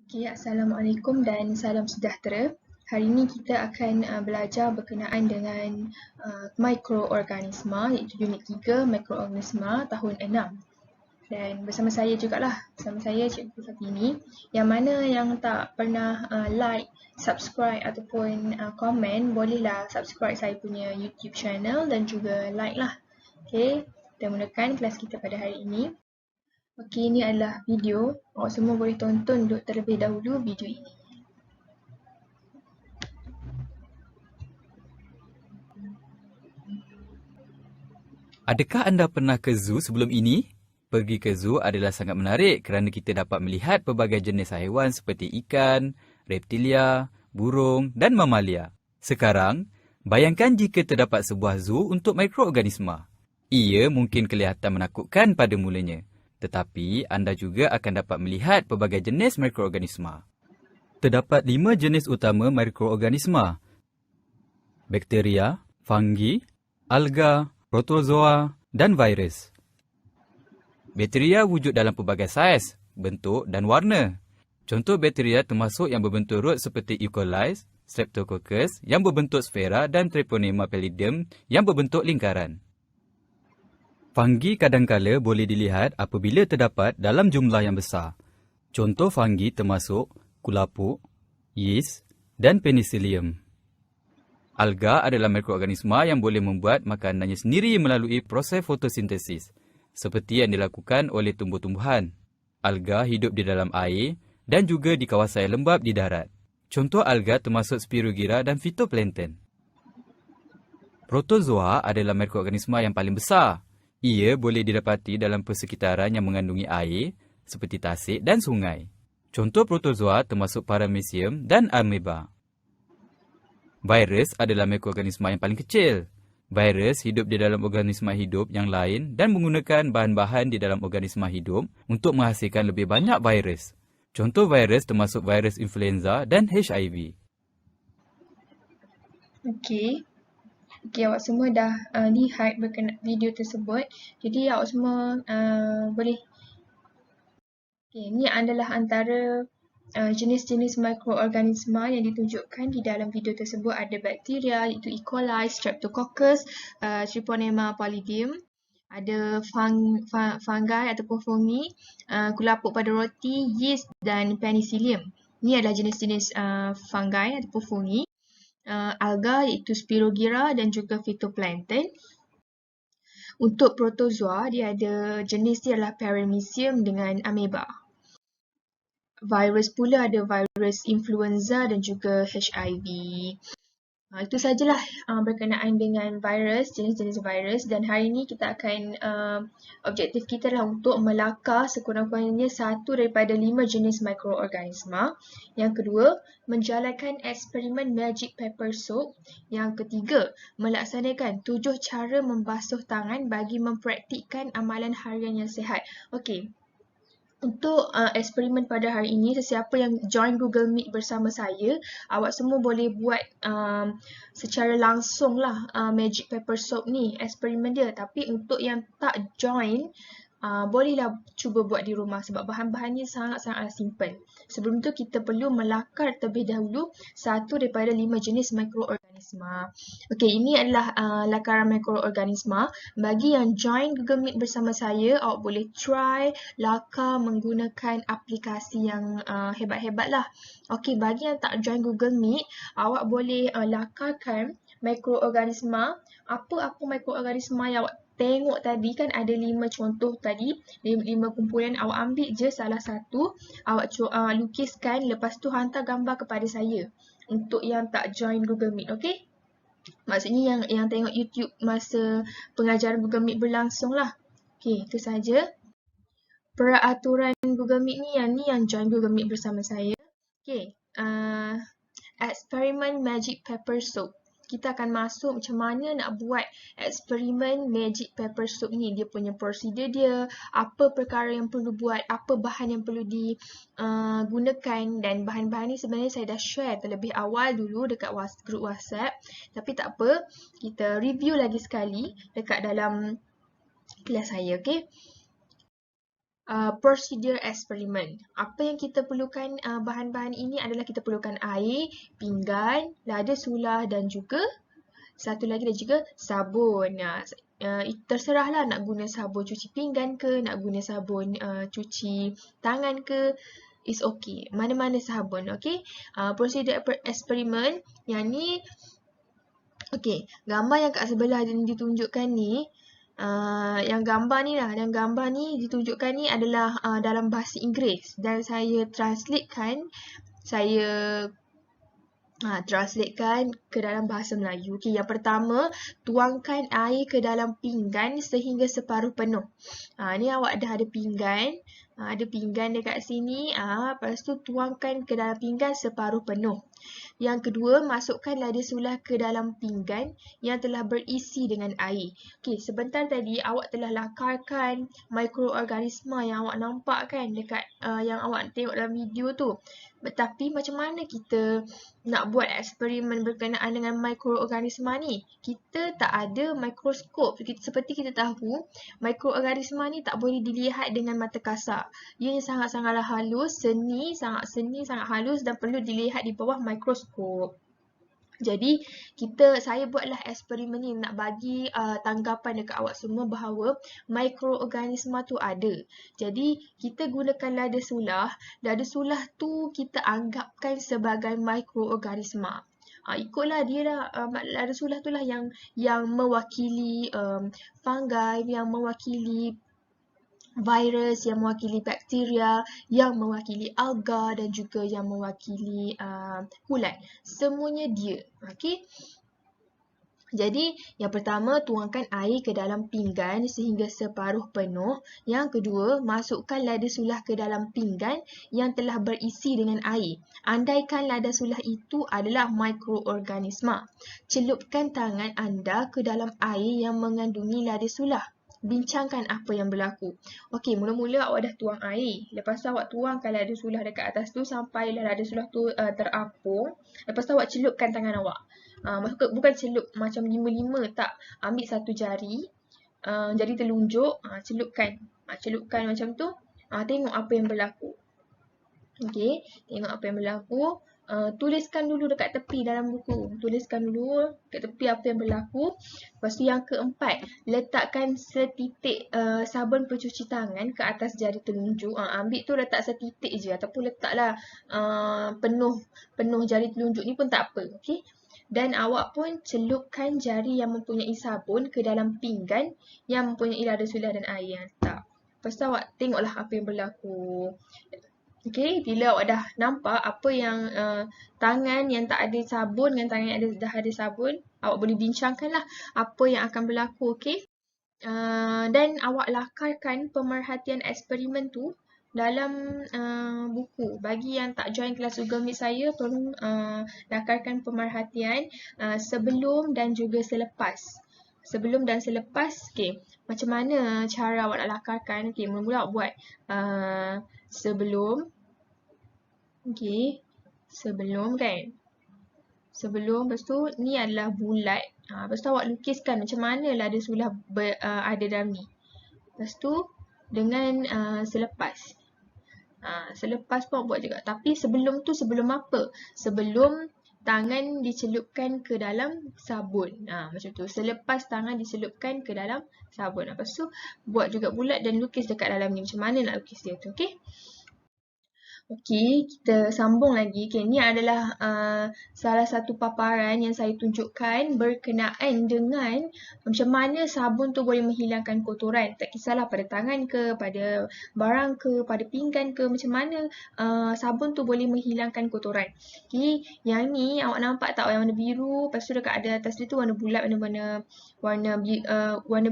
Okay, Assalamualaikum dan salam sejahtera. Hari ini kita akan belajar berkenaan dengan mikroorganisma iaitu unit 3 mikroorganisma tahun 6. Dan bersama saya jugalah, bersama saya Cikgu Fatini. Yang mana yang tak pernah like, subscribe ataupun komen, bolehlah subscribe saya punya YouTube channel dan juga like lah. Okay, kita mulakan kelas kita pada hari ini. Okey, ini adalah video. Awak semua boleh tonton dulu terlebih dahulu video ini. Adakah anda pernah ke zoo sebelum ini? Pergi ke zoo adalah sangat menarik kerana kita dapat melihat pelbagai jenis haiwan seperti ikan, reptilia, burung dan mamalia. Sekarang, bayangkan jika terdapat sebuah zoo untuk mikroorganisma. Ia mungkin kelihatan menakutkan pada mulanya, tetapi anda juga akan dapat melihat pelbagai jenis mikroorganisma. Terdapat 5 jenis utama mikroorganisma: bakteria, fungi, alga, protozoa dan virus. Bakteria wujud dalam pelbagai saiz, bentuk dan warna. Contoh bakteria termasuk yang berbentuk rot seperti E. coli, Streptococcus yang berbentuk sfera dan Treponema pallidum yang berbentuk lingkaran. Fungi kadangkala boleh dilihat apabila terdapat dalam jumlah yang besar. Contoh fungi termasuk kulapuk, yeast dan penicillium. Alga adalah mikroorganisma yang boleh membuat makanannya sendiri melalui proses fotosintesis, seperti yang dilakukan oleh tumbuh-tumbuhan. Alga hidup di dalam air dan juga di kawasan yang lembap di darat. Contoh alga termasuk Spirogyra dan Phytoplankton. Protozoa adalah mikroorganisma yang paling besar. Ia boleh didapati dalam persekitaran yang mengandungi air, seperti tasik dan sungai. Contoh protozoa termasuk Paramecium dan Amoeba. Virus adalah mikroorganisma yang paling kecil. Virus hidup di dalam organisma hidup yang lain dan menggunakan bahan-bahan di dalam organisma hidup untuk menghasilkan lebih banyak virus. Contoh virus termasuk virus influenza dan HIV. Okey. Okey, awak semua dah lihat berkenaan video tersebut. Jadi awak semua boleh. Okey, ini adalah antara jenis-jenis mikroorganisma yang ditunjukkan di dalam video tersebut. Ada bakteria iaitu E. coli, Streptococcus, Treponema pallidum. Ada fungi ataupun fungi, kulapuk pada roti, yeast dan penicillium. Ini adalah jenis-jenis fungi ataupun fungi. Alga iaitu Spirogyra dan juga Phytoplankton. Untuk protozoa, dia ada jenis dia adalah Paramecium dengan Amoeba. Virus pula ada virus influenza dan juga HIV. Itu sajalah berkenaan dengan virus, jenis-jenis virus, dan hari ini kita akan objektif kita adalah untuk melakar sekurang-kurangnya 1 daripada 5 jenis mikroorganisma. Yang kedua, menjalankan eksperimen magic pepper soap. Yang ketiga, melaksanakan 7 cara membasuh tangan bagi mempraktikkan amalan harian yang sihat. Okey. Untuk eksperimen pada hari ini, sesiapa yang join Google Meet bersama saya, awak semua boleh buat secara langsung lah Magic Pepper Soap ni, eksperimen dia. Tapi untuk yang tak join, bolehlah cuba buat di rumah sebab bahan-bahannya sangat-sangat simple. Sebelum tu kita perlu melakar terlebih dahulu 1 daripada 5 jenis mikroorganisma. Okey, ini adalah lakaran mikroorganisma. Bagi yang join Google Meet bersama saya, awak boleh try lakar menggunakan aplikasi yang hebat-hebat lah. Okey, bagi yang tak join Google Meet, awak boleh lakarkan mikroorganisma. Apa-apa mikroorganisma yang awak tengok tadi, kan ada 5 contoh tadi, 5 kumpulan. Awak ambil je salah satu, awak lukiskan, lepas tu hantar gambar kepada saya. Untuk yang tak join Google Meet, okey? Maksudnya yang tengok YouTube masa pengajaran Google Meet berlangsung lah. Okey, itu saja. Peraturan Google Meet ni yang join Google Meet bersama saya. Okey, eksperimen Magic Pepper Soap. Kita akan masuk macam mana nak buat eksperimen Magic Pepper Soap ni. Dia punya prosedur dia, apa perkara yang perlu buat, apa bahan yang perlu digunakan, dan bahan-bahan ni sebenarnya saya dah share terlebih awal dulu dekat grup WhatsApp. Tapi tak apa, kita review lagi sekali dekat dalam kelas saya, okey? prosedur eksperimen. Apa yang kita perlukan, bahan-bahan ini adalah kita perlukan air, pinggan, lada sulah dan juga satu lagi dan juga sabun. Terserahlah nak guna sabun cuci pinggan ke, nak guna sabun cuci tangan ke, is okay. Mana-mana sabun, okay. Prosedur eksperimen yang ni, okay. Gambar yang kat sebelah yang ditunjukkan ni, yang gambar ni lah, yang gambar ni ditunjukkan ni adalah dalam bahasa Inggeris dan saya translatekan, saya translatekan ke dalam bahasa Melayu. Okay, yang pertama, tuangkan air ke dalam pinggan sehingga separuh penuh. Ni awak dah ada pinggan. Ada pinggan dekat sini. Lepas tu tuangkan ke dalam pinggan separuh penuh. Yang kedua, masukkan lada sulah ke dalam pinggan yang telah berisi dengan air. Okey, sebentar tadi awak telah lakarkan mikroorganisma yang awak nampak kan dekat yang awak tengok dalam video tu. Tetapi macam mana kita nak buat eksperimen berkenaan dengan mikroorganisma ni? Kita tak ada mikroskop. Seperti kita tahu, mikroorganisma ni tak boleh dilihat dengan mata kasar. Ianya sangat-sangatlah halus, sangat halus dan perlu dilihat di bawah mikroskop. Jadi, saya buatlah eksperimen ni nak bagi tanggapan dekat awak semua bahawa mikroorganisma tu ada. Jadi, kita gunakan lada sulah. Lada sulah tu kita anggapkan sebagai mikroorganisma. Ikutlah dia lah, lada sulah tu lah yang mewakili fungi, yang mewakili virus, yang mewakili bakteria, yang mewakili alga dan juga yang mewakili ulat. Semuanya dia. Okey. Jadi, yang pertama, tuangkan air ke dalam pinggan sehingga separuh penuh. Yang kedua, masukkan lada sulah ke dalam pinggan yang telah berisi dengan air. Andaikan lada sulah itu adalah mikroorganisma. Celupkan tangan anda ke dalam air yang mengandungi lada sulah. Bincangkan apa yang berlaku. Okey, mula-mula awak dah tuang air. Lepas tu awak tuangkan lada sulah dekat atas tu sampailah lada sulah tu terapung. Lepas tu awak celupkan tangan awak. Bukan celup macam 5-5, tak. Ambil satu jari, jari telunjuk, celupkan. Celupkan macam tu. Tengok apa yang berlaku. Okey, tengok apa yang berlaku. Tuliskan dulu dekat tepi dalam buku. Tuliskan dulu dekat tepi apa yang berlaku. Lepas tu yang keempat, letakkan setitik sabun pencuci tangan ke atas jari telunjuk. Ambil tu letak setitik je ataupun letaklah penuh jari telunjuk ni pun tak apa. Okey. Dan awak pun celupkan jari yang mempunyai sabun ke dalam pinggan yang mempunyai lada sulah dan air yang letak. Lepas tu awak tengoklah apa yang berlaku. Okey, bila awak dah nampak apa yang tangan yang tak ada sabun dengan tangan yang dah ada sabun, awak boleh bincangkanlah apa yang akan berlaku, okey? Dan awak lakarkan pemerhatian eksperimen tu dalam buku. Bagi yang tak join kelas Google Meet saya, tolong lakarkan pemerhatian sebelum dan juga selepas. Sebelum dan selepas, okey. Macam mana cara awak nak lakarkan? Okey, mula-mula awak buat sebelum, okey, sebelum kan, sebelum, lepas tu ni adalah bulat, lepas tu awak lukiskan macam mana lada sulah ada dalam ni. Lepas tu dengan selepas, selepas pun buat juga, tapi sebelum tu sebelum apa? Sebelum tangan dicelupkan ke dalam sabun. Macam tu. Selepas tangan dicelupkan ke dalam sabun. Lepas tu buat juga bulat dan lukis dekat dalam ni. Macam mana nak lukis dia tu, okey? Okey, kita sambung lagi. Okay, ni adalah salah satu paparan yang saya tunjukkan berkenaan dengan macam mana sabun tu boleh menghilangkan kotoran. Tak kisahlah pada tangan ke, pada barang ke, pada pinggan ke, macam mana sabun tu boleh menghilangkan kotoran. Okey, yang ni awak nampak tak yang warna biru, lepas tu dekat ada atas dia tu warna bulat, warna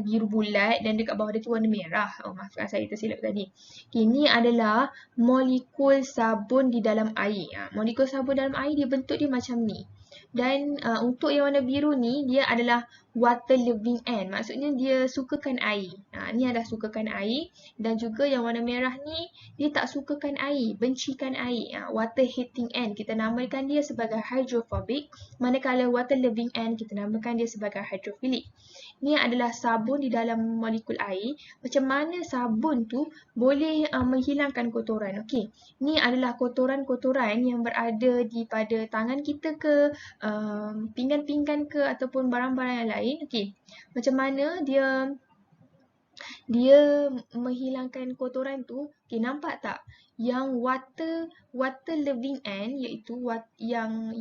biru bulat dan dekat bawah dia tu warna merah. Maafkan saya tersilap tadi. Okay, ni adalah molekul sabun di dalam air. Molekul sabun dalam air dia bentuk dia macam ni. Dan untuk yang warna biru ni, dia adalah water loving ant. Maksudnya dia sukakan air. Ni adalah sukakan air. Dan juga yang warna merah ni, dia tak sukakan air, bencikan air. Water hating ant, kita namakan dia sebagai hydrophobic. Manakala water loving ant, kita namakan dia sebagai hydrophilic. Ni adalah sabun di dalam molekul air. Macam mana sabun tu boleh menghilangkan kotoran. Okey, ni adalah kotoran-kotoran yang berada di pada tangan kita ke, pinggan-pinggan ke ataupun barang-barang yang lain. Okey, macam mana dia menghilangkan kotoran tu? Okey, nampak tak? Yang water loving ant iaitu yang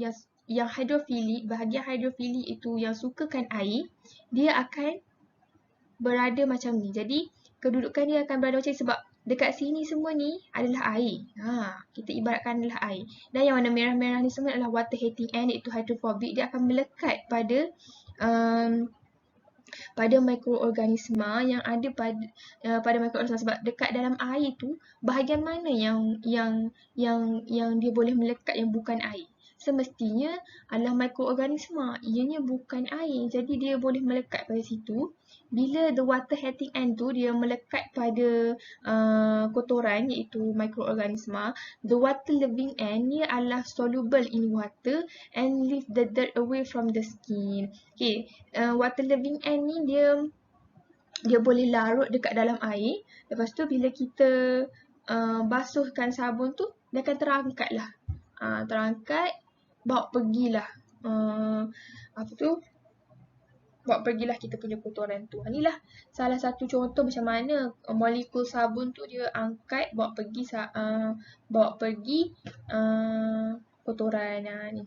hidrofilik, bahagian hidrofilik itu yang sukakan air, dia akan berada macam ni. Jadi kedudukan dia akan berada macam ni sebab dekat sini semua ni adalah air. Kita ibaratkan adalah air. Dan yang warna merah-merah ni semua adalah water hating ant, iaitu hydrophobic. Dia akan melekat pada mikroorganisma yang ada pada mikroorganisma, sebab dekat dalam air tu bahagian mana yang dia boleh melekat yang bukan air. Semestinya adalah mikroorganisma, ianya bukan air, jadi dia boleh melekat pada situ. Bila the water hating ant tu dia melekat pada kotoran iaitu mikroorganisma, the water loving ant ni adalah soluble in water and leave the dirt away from the skin. Okay, water loving ant ni dia boleh larut dekat dalam air. Lepas tu bila kita basuhkan sabun tu, dia akan terangkat lah. Terangkat, bawa pergilah bawa pergilah kita punya kotoran tu. Inilah salah satu contoh macam mana molekul sabun tu dia angkat, bawa pergi kotoran ni.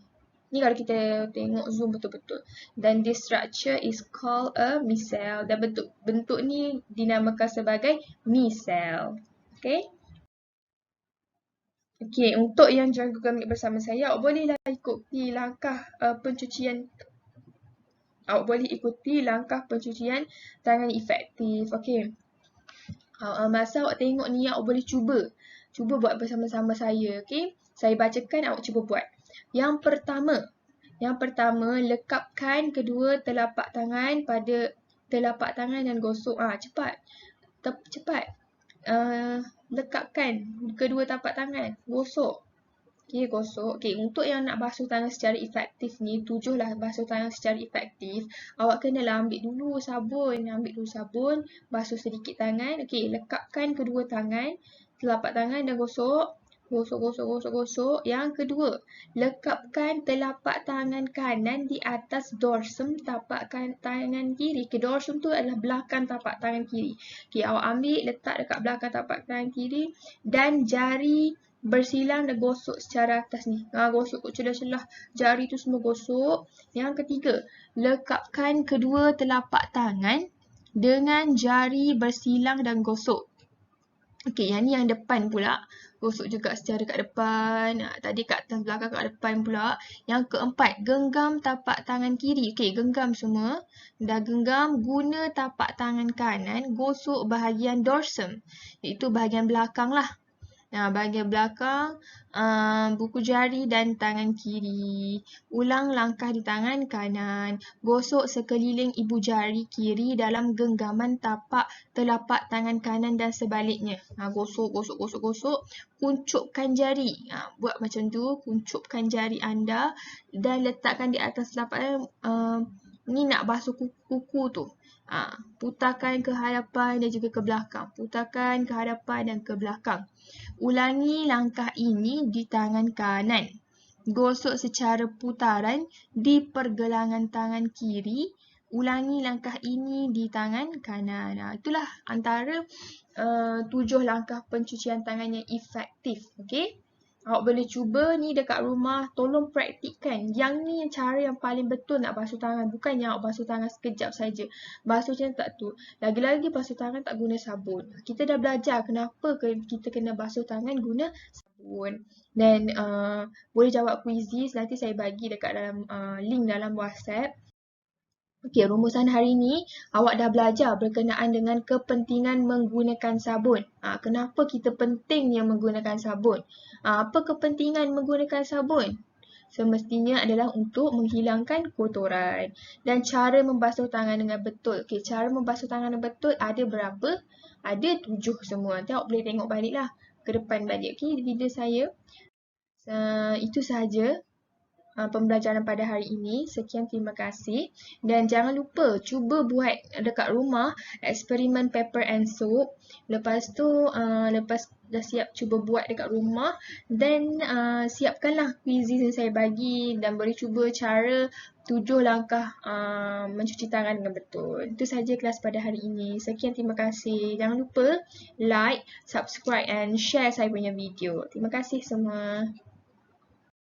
Ni kalau kita tengok zoom betul-betul. Dan this structure is called a micelle. Dan bentuk ni dinamakan sebagai micelle. Okay. Okay, untuk yang jaga gamit bersama saya, awak bolehlah ikuti langkah pencucian. Awak boleh ikuti langkah pencucian tangan efektif. Okay. Masa awak tengok ni, awak boleh cuba buat bersama-sama saya. Okay. Saya bacakan, awak cuba buat. Yang pertama, lekapkan kedua telapak tangan pada telapak tangan dan gosok. Cepat. Lekapkan kedua telapak tangan, gosok. Okay, gosok. Okay, untuk yang nak basuh tangan secara efektif ni, 7 lah basuh tangan secara efektif. Awak kenalah ambil dulu sabun, basuh sedikit tangan. Okay, lekapkan kedua tangan, telapak tangan dan gosok. Gosok. Yang kedua, lekapkan telapak tangan kanan di atas dorsum tapak tangan kiri. Okay, dorsum tu adalah belakang tapak tangan kiri. Okay, awak ambil, letak dekat belakang tapak tangan kiri dan jari bersilang dan gosok secara atas ni. Gosok celah-celah jari tu semua gosok. Yang ketiga, lekapkan kedua telapak tangan dengan jari bersilang dan gosok. Okey, yang ni yang depan pula. Gosok juga secara kat depan. Tadi kat atas belakang, kat depan pula. Yang keempat, genggam tapak tangan kiri. Okey, genggam semua. Dah genggam, guna tapak tangan kanan gosok bahagian dorsum. Iaitu bahagian belakang lah. Bahagian belakang, buku jari dan tangan kiri. Ulang langkah di tangan kanan. Gosok sekeliling ibu jari kiri dalam genggaman tapak telapak tangan kanan dan sebaliknya. Gosok. Kuncupkan jari. Buat macam tu, kuncupkan jari anda dan letakkan di atas telapak. Ni nak basuh kuku tu. Putarkan ke hadapan dan juga ke belakang. Putarkan ke hadapan dan ke belakang. Ulangi langkah ini di tangan kanan. Gosok secara putaran di pergelangan tangan kiri. Ulangi langkah ini di tangan kanan. Itulah antara 7 langkah pencucian tangan yang efektif. Okay? Awak boleh cuba ni dekat rumah, tolong praktikkan. Yang ni cara yang paling betul nak basuh tangan. Bukannya awak basuh tangan sekejap saja. Basuh macam tak tu. Lagi-lagi basuh tangan tak guna sabun. Kita dah belajar kenapa kita kena basuh tangan guna sabun. Dan boleh jawab kuisis, nanti saya bagi dekat dalam link dalam WhatsApp. Okey, rumusan hari ni awak dah belajar berkenaan dengan kepentingan menggunakan sabun. Kenapa kita pentingnya menggunakan sabun? Apa kepentingan menggunakan sabun? semestinya adalah untuk menghilangkan kotoran. Dan cara membasuh tangan dengan betul. Okey, cara membasuh tangan dengan betul ada berapa? Ada 7 semua. Boleh tengok baliklah ke depan balik. Okey, video saya. Itu sahaja pembelajaran pada hari ini. Sekian, terima kasih. Dan jangan lupa cuba buat dekat rumah eksperimen paper and soap. Lepas tu, lepas dah siap cuba buat dekat rumah, then siapkanlah quizzes yang saya bagi dan boleh cuba cara 7 langkah mencuci tangan dengan betul. Itu sahaja kelas pada hari ini. Sekian, terima kasih. Jangan lupa like, subscribe and share saya punya video. Terima kasih semua.